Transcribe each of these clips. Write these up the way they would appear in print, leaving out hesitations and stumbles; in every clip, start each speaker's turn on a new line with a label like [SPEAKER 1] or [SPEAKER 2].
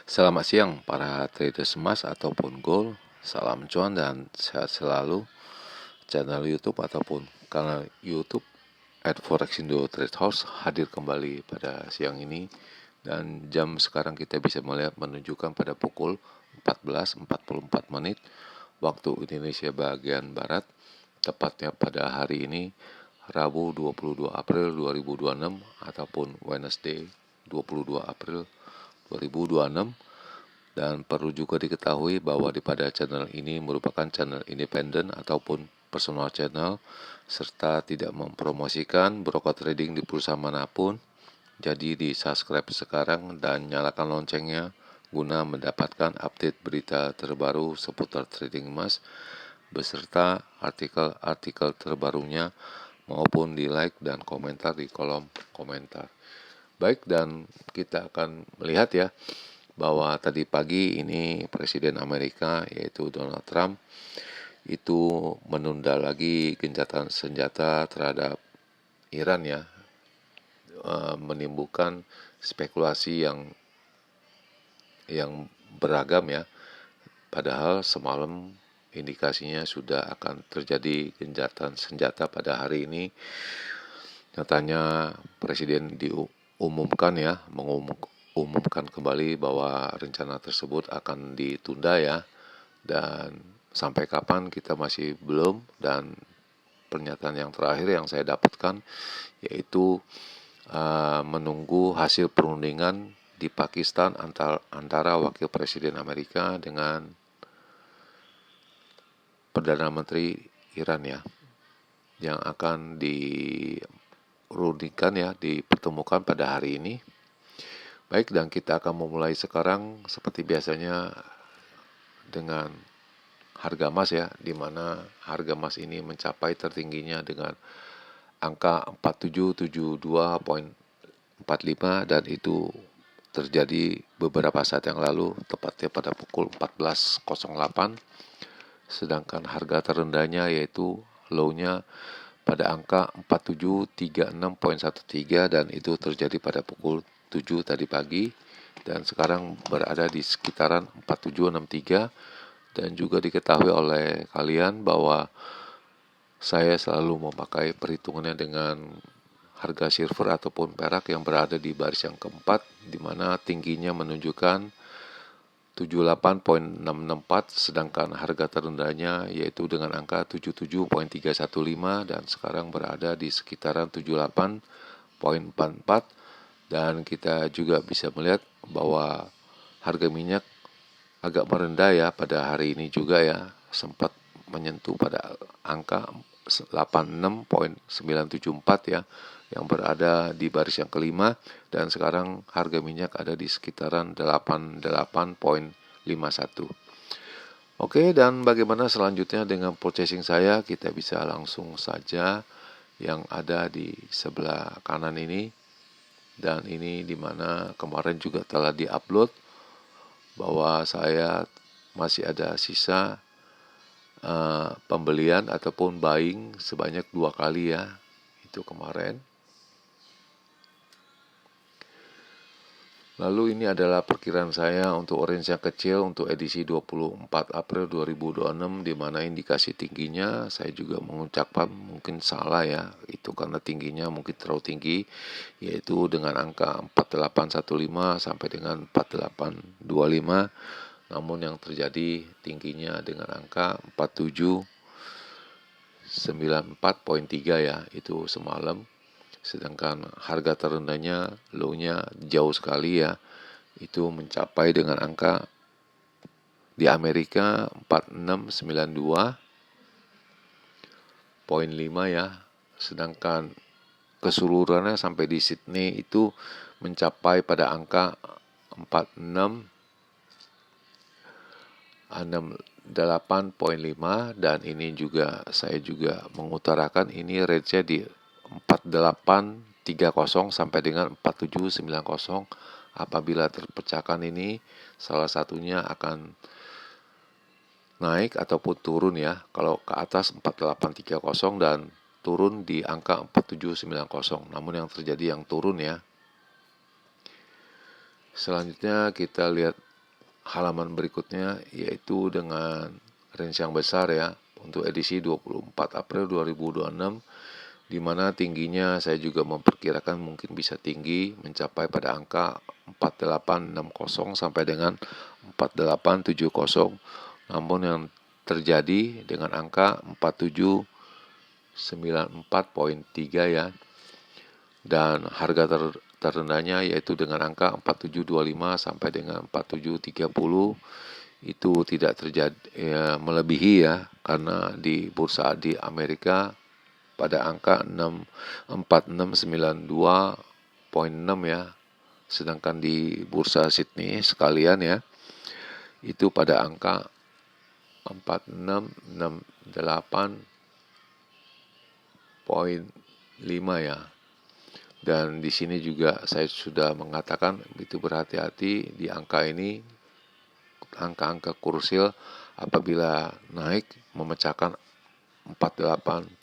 [SPEAKER 1] Selamat siang para traders emas ataupun gold. Salam cuan dan sehat selalu. Channel YouTube ataupun kanal YouTube @forexindo Trade House hadir kembali pada siang ini. Dan jam sekarang kita bisa melihat menunjukkan pada pukul 14.44 menit waktu Indonesia bagian Barat. Tepatnya pada hari ini Rabu 22 April 2026 ataupun Wednesday 22 April 2026. Dan perlu juga diketahui bahwa pada channel ini merupakan channel independen ataupun personal channel, serta tidak mempromosikan broker trading di perusahaan manapun. Jadi di subscribe sekarang dan nyalakan loncengnya guna mendapatkan update berita terbaru seputar trading emas beserta artikel-artikel terbarunya maupun di like dan komentar di kolom komentar. Baik, dan kita akan melihat ya bahwa tadi pagi ini Presiden Amerika yaitu Donald Trump itu menunda lagi gencatan senjata terhadap Iran ya, menimbulkan spekulasi yang beragam ya. Padahal semalam indikasinya sudah akan terjadi gencatan senjata pada hari ini. Nyatanya Presiden mengumumkan kembali bahwa rencana tersebut akan ditunda ya. Dan sampai kapan kita masih belum. Dan pernyataan yang terakhir yang saya dapatkan yaitu menunggu hasil perundingan di Pakistan antara Wakil Presiden Amerika dengan Perdana Menteri Iran ya, yang akan dipertemukan pada hari ini. Baik, dan kita akan memulai sekarang seperti biasanya dengan harga emas ya, di mana harga emas ini mencapai tertingginya dengan angka 4772.45 dan itu terjadi beberapa saat yang lalu, tepatnya pada pukul 14.08. Sedangkan harga terendahnya yaitu low-nya pada angka 4736.13 dan itu terjadi pada pukul 7 tadi pagi dan sekarang berada di sekitaran 4763. Dan juga diketahui oleh kalian bahwa saya selalu memakai perhitungannya dengan harga silver ataupun perak yang berada di baris yang keempat, di mana tingginya menunjukkan 78.664, sedangkan harga terendahnya yaitu dengan angka 77.315 dan sekarang berada di sekitaran 78.44. Dan kita juga bisa melihat bahwa harga minyak agak merendah ya pada hari ini juga ya, sempat menyentuh pada angka 86.974 ya, yang berada di baris yang kelima, dan sekarang harga minyak ada di sekitaran 88.51. Oke, dan bagaimana selanjutnya dengan purchasing saya? Kita bisa langsung saja yang ada di sebelah kanan ini, dan ini dimana kemarin juga telah diupload bahwa saya masih ada sisa pembelian ataupun buying sebanyak 2 kali ya, itu kemarin. Lalu ini adalah perkiraan saya untuk range yang kecil untuk edisi 24 April 2026, di mana indikasi tingginya saya juga mengucapkan mungkin salah ya, itu karena tingginya mungkin terlalu tinggi, yaitu dengan angka 4815 sampai dengan 4825. Namun yang terjadi tingginya dengan angka 4794.3 ya, itu semalam. Sedangkan harga terendahnya, low-nya jauh sekali ya, itu mencapai dengan angka di Amerika 4692.5 ya. Sedangkan keseluruhannya sampai di Sydney itu mencapai pada angka 4668.5 dan ini juga saya juga mengutarakan ini range-nya di 4830 sampai dengan 4790. Apabila terpecahkan ini salah satunya akan naik ataupun turun ya. Kalau ke atas 4830 dan turun di angka 4790. Namun yang terjadi yang turun ya. Selanjutnya kita lihat halaman berikutnya, yaitu dengan range yang besar ya untuk edisi 24 April 2026, di mana tingginya saya juga memperkirakan mungkin bisa tinggi mencapai pada angka 4860 sampai dengan 4870. Namun yang terjadi dengan angka 4794.3 ya. Dan harga terendahnya yaitu dengan angka 4725 sampai dengan 4730 itu tidak terjadi ya, melebihi ya, karena di bursa di Amerika pada angka 4692.6 ya, sedangkan di bursa Sydney sekalian ya itu pada angka 4668.5 ya. Dan di sini juga saya sudah mengatakan itu berhati-hati di angka ini, angka-angka kursil apabila naik memecahkan 4830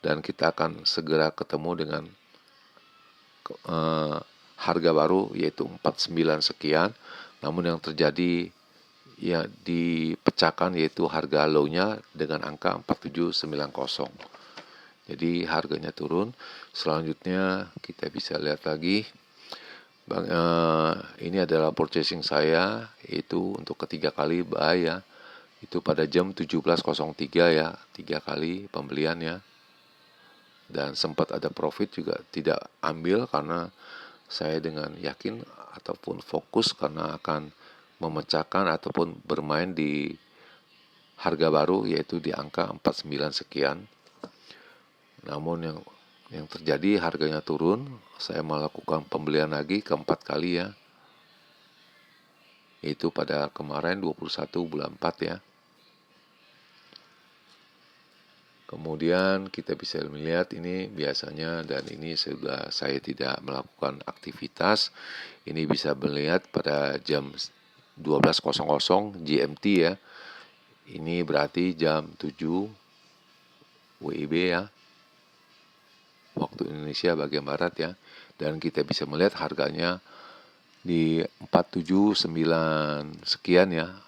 [SPEAKER 1] dan kita akan segera ketemu dengan harga baru yaitu 49 sekian. Namun yang terjadi ya dipecahkan yaitu harga low-nya dengan angka 4790. Jadi harganya turun. Selanjutnya kita bisa lihat lagi. Ini adalah purchasing saya, itu untuk ketiga kali buy ya. Itu pada jam 17.03 ya, 3 kali pembelian ya. Dan sempat ada profit juga tidak ambil karena saya dengan yakin ataupun fokus karena akan memecahkan ataupun bermain di harga baru yaitu di angka 49 sekian. Namun yang terjadi harganya turun, saya melakukan pembelian lagi keempat kali ya. Itu pada kemarin 21 bulan 4 ya. Kemudian kita bisa melihat ini biasanya, dan ini sudah saya tidak melakukan aktivitas, ini bisa melihat pada jam 12.00 GMT ya. Ini berarti jam 7 WIB ya, waktu Indonesia bagian barat ya. Dan kita bisa melihat harganya di 479 sekian ya.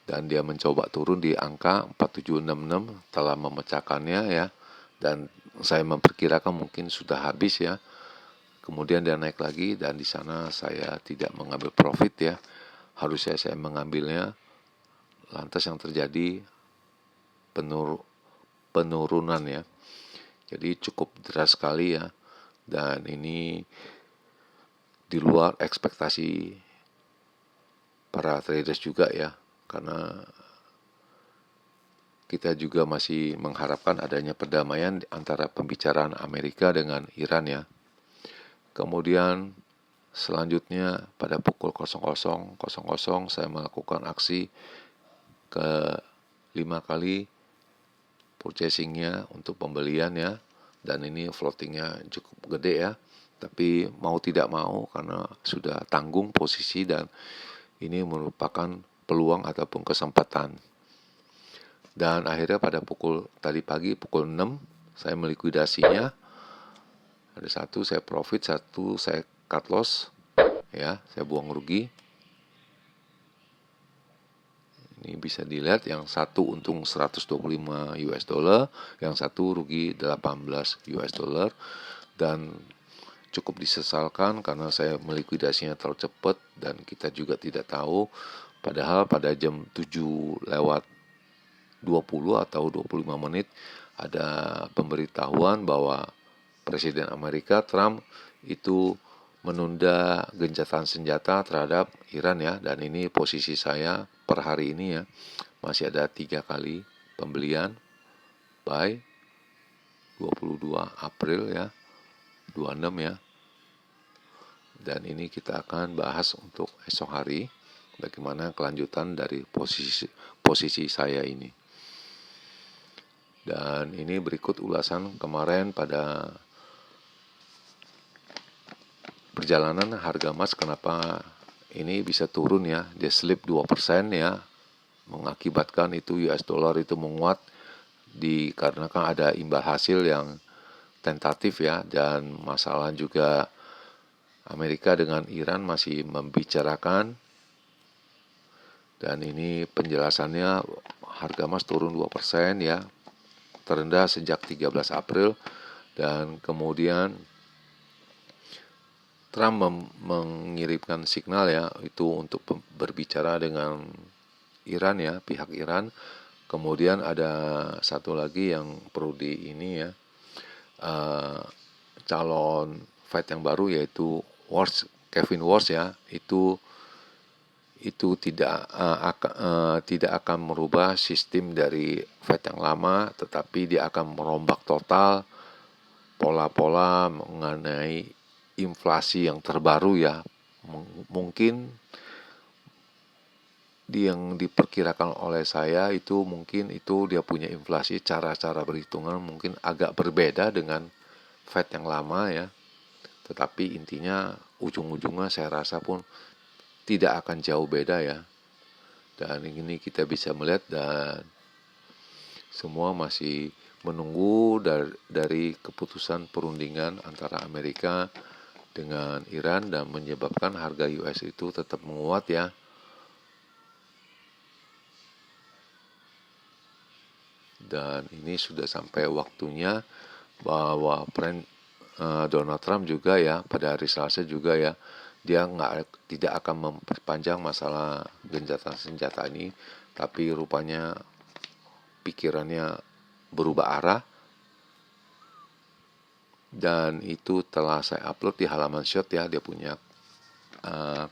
[SPEAKER 1] Dan dia mencoba turun di angka 4766 telah memecahkannya ya. Dan saya memperkirakan mungkin sudah habis ya. Kemudian dia naik lagi dan di sana saya tidak mengambil profit ya. Harusnya saya mengambilnya. Lantas yang terjadi penurunan ya. Jadi cukup deras sekali ya. Dan ini di luar ekspektasi para traders juga ya. Karena kita juga masih mengharapkan adanya perdamaian antara pembicaraan Amerika dengan Iran ya. Kemudian selanjutnya pada pukul 00.00 saya melakukan aksi ke 5 kali purchasingnya untuk pembelian ya. Dan ini floatingnya cukup gede ya. Tapi mau tidak mau karena sudah tanggung posisi dan ini merupakan peluang ataupun kesempatan. Dan akhirnya pada tadi pagi pukul 6 saya melikuidasinya. Ada satu saya profit, satu saya cut loss ya, saya buang rugi. Ini bisa dilihat yang satu untung 125 US dollar, yang satu rugi 18 US dollar. Dan cukup disesalkan karena saya melikuidasinya terlalu cepat dan kita juga tidak tahu. Padahal pada jam 7:20 atau 25 menit ada pemberitahuan bahwa Presiden Amerika Trump itu menunda gencatan senjata terhadap Iran ya. Dan ini posisi saya per hari ini ya. Masih ada 3 kali pembelian buy 22 April ya, 26 ya. Dan ini kita akan bahas untuk esok hari bagaimana kelanjutan dari posisi saya ini. Dan ini berikut ulasan kemarin pada perjalanan harga emas, kenapa ini bisa turun ya. Dia slip 2% ya, mengakibatkan itu US dollar itu menguat dikarenakan ada imbal hasil yang tentatif ya, dan masalah juga Amerika dengan Iran masih membicarakan, dan ini penjelasannya harga emas turun 2% ya, terendah sejak 13 April, dan kemudian Trump mengirimkan signal ya itu untuk berbicara dengan Iran ya, pihak Iran. Kemudian ada satu lagi yang perlu di ini ya, calon Fed yang baru yaitu Kevin Warsh ya, itu tidak akan merubah sistem dari Fed yang lama, tetapi dia akan merombak total pola-pola mengenai inflasi yang terbaru ya. Mungkin yang diperkirakan oleh saya itu mungkin itu dia punya inflasi, cara-cara berhitungan mungkin agak berbeda dengan Fed yang lama ya. Tetapi intinya ujung-ujungnya saya rasa pun tidak akan jauh beda ya. Dan ini kita bisa melihat, dan semua masih menunggu dari keputusan perundingan antara Amerika dengan Iran, dan menyebabkan harga US itu tetap menguat ya. Dan ini sudah sampai waktunya bahwa Donald Trump juga ya, pada hari Selasa juga ya, dia tidak akan memperpanjang masalah gencatan senjata ini, tapi rupanya pikirannya berubah arah, dan itu telah saya upload di halaman shot ya, dia punya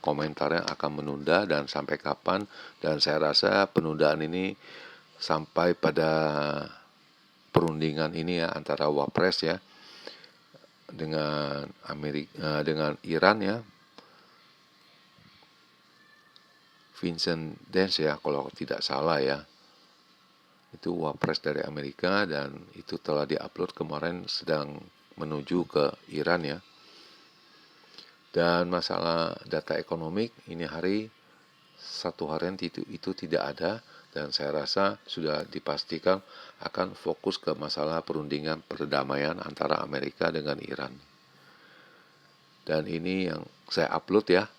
[SPEAKER 1] komentarnya akan menunda dan sampai kapan, dan saya rasa penundaan ini sampai pada perundingan ini ya antara Wapres ya dengan dengan Iran ya, Vincent Dance ya kalau tidak salah ya, itu Wapres dari Amerika, dan itu telah diupload kemarin, sedang menuju ke Iran ya. Dan masalah data ekonomik ini hari satu harian itu tidak ada, dan saya rasa sudah dipastikan akan fokus ke masalah perundingan perdamaian antara Amerika dengan Iran. Dan ini yang saya upload ya,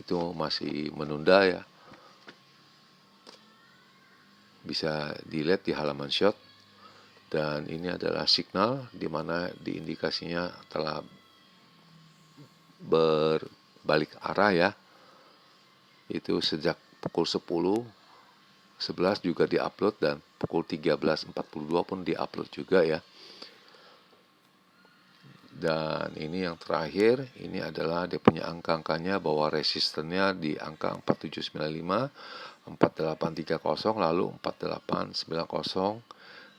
[SPEAKER 1] itu masih menunda ya, bisa dilihat di halaman shot. Dan ini adalah signal di mana diindikasinya telah berbalik arah ya, itu sejak pukul 11 juga diupload, dan pukul 13.42 pun diupload juga ya. Dan ini yang terakhir, ini adalah dia punya angka-angkanya, bahwa resistennya di angka 4795, 4830, lalu 4890,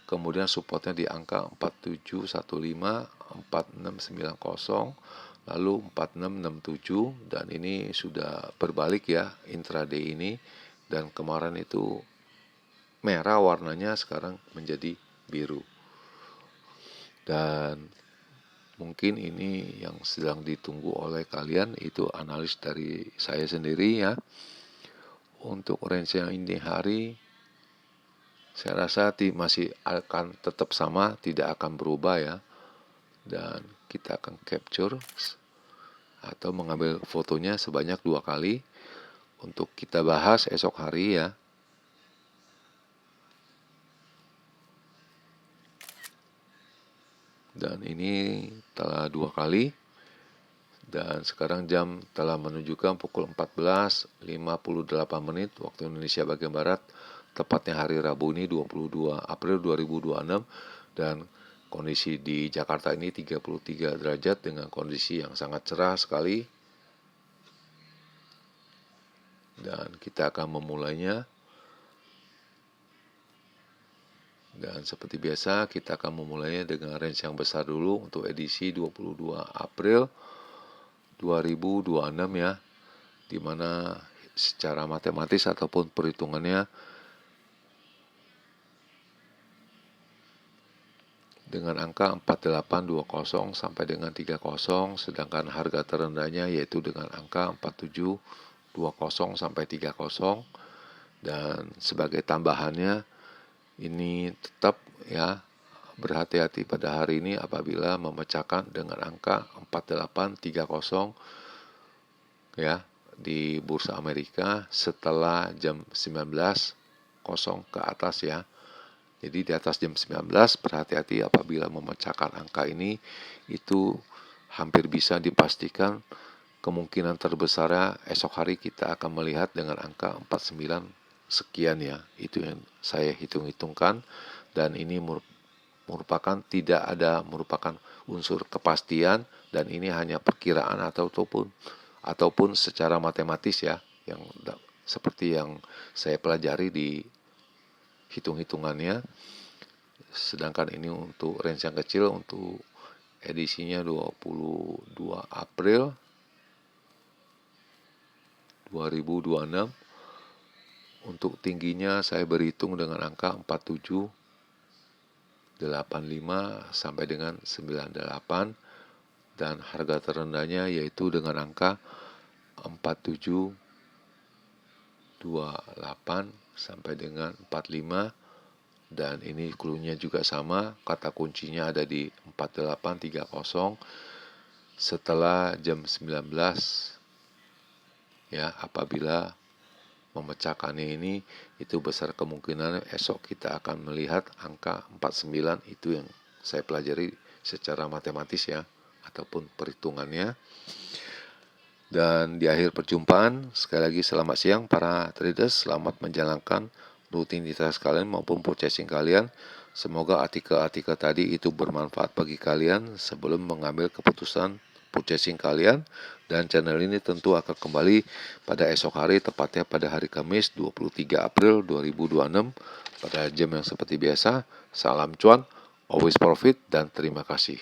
[SPEAKER 1] kemudian supportnya di angka 4715, 4690, lalu 4667, dan ini sudah berbalik ya intraday ini, dan kemarin itu merah warnanya, sekarang menjadi biru. Dan mungkin ini yang sedang ditunggu oleh kalian, itu analis dari saya sendiri ya. Untuk range yang ini hari, saya rasa masih akan tetap sama, tidak akan berubah ya. Dan kita akan capture atau mengambil fotonya sebanyak 2 kali untuk kita bahas esok hari ya. Dan ini telah 2 kali, dan sekarang jam telah menunjukkan pukul 14.58 waktu Indonesia bagian Barat, tepatnya hari Rabu ini 22 April 2026, dan kondisi di Jakarta ini 33 derajat dengan kondisi yang sangat cerah sekali. Dan kita akan memulainya. Dan seperti biasa kita akan memulainya dengan range yang besar dulu untuk edisi 22 April 2026 ya, dimana secara matematis ataupun perhitungannya dengan angka 4820 sampai dengan 30, sedangkan harga terendahnya yaitu dengan angka 4720 sampai 30. Dan sebagai tambahannya, ini tetap ya berhati-hati pada hari ini apabila memecahkan dengan angka 4830 ya di bursa Amerika setelah jam 19.00 ke atas ya. Jadi di atas jam 19 berhati-hati apabila memecahkan angka ini, itu hampir bisa dipastikan kemungkinan terbesarnya esok hari kita akan melihat dengan angka 49 sekian ya. Itu yang saya hitung-hitungkan, dan ini merupakan unsur kepastian, dan ini hanya perkiraan ataupun secara matematis ya, yang seperti yang saya pelajari di hitung-hitungannya. Sedangkan ini untuk range yang kecil, untuk edisinya 22 April 2026. Untuk tingginya saya berhitung dengan angka 4785 sampai dengan 98, dan harga terendahnya yaitu dengan angka 4728 sampai dengan 45, dan ini clue-nya juga sama, kata kuncinya ada di 4830 setelah jam 19 ya. Apabila memecahkannya ini, itu besar kemungkinan esok kita akan melihat angka 49. Itu yang saya pelajari secara matematis ya, ataupun perhitungannya. Dan di akhir perjumpaan, sekali lagi selamat siang para traders, selamat menjalankan rutinitas kalian maupun purchasing kalian. Semoga artikel-artikel tadi itu bermanfaat bagi kalian sebelum mengambil keputusan purchasing kalian. Dan channel ini tentu akan kembali pada esok hari, tepatnya pada hari Kamis 23 April 2026 pada jam yang seperti biasa. Salam cuan, always profit, dan terima kasih.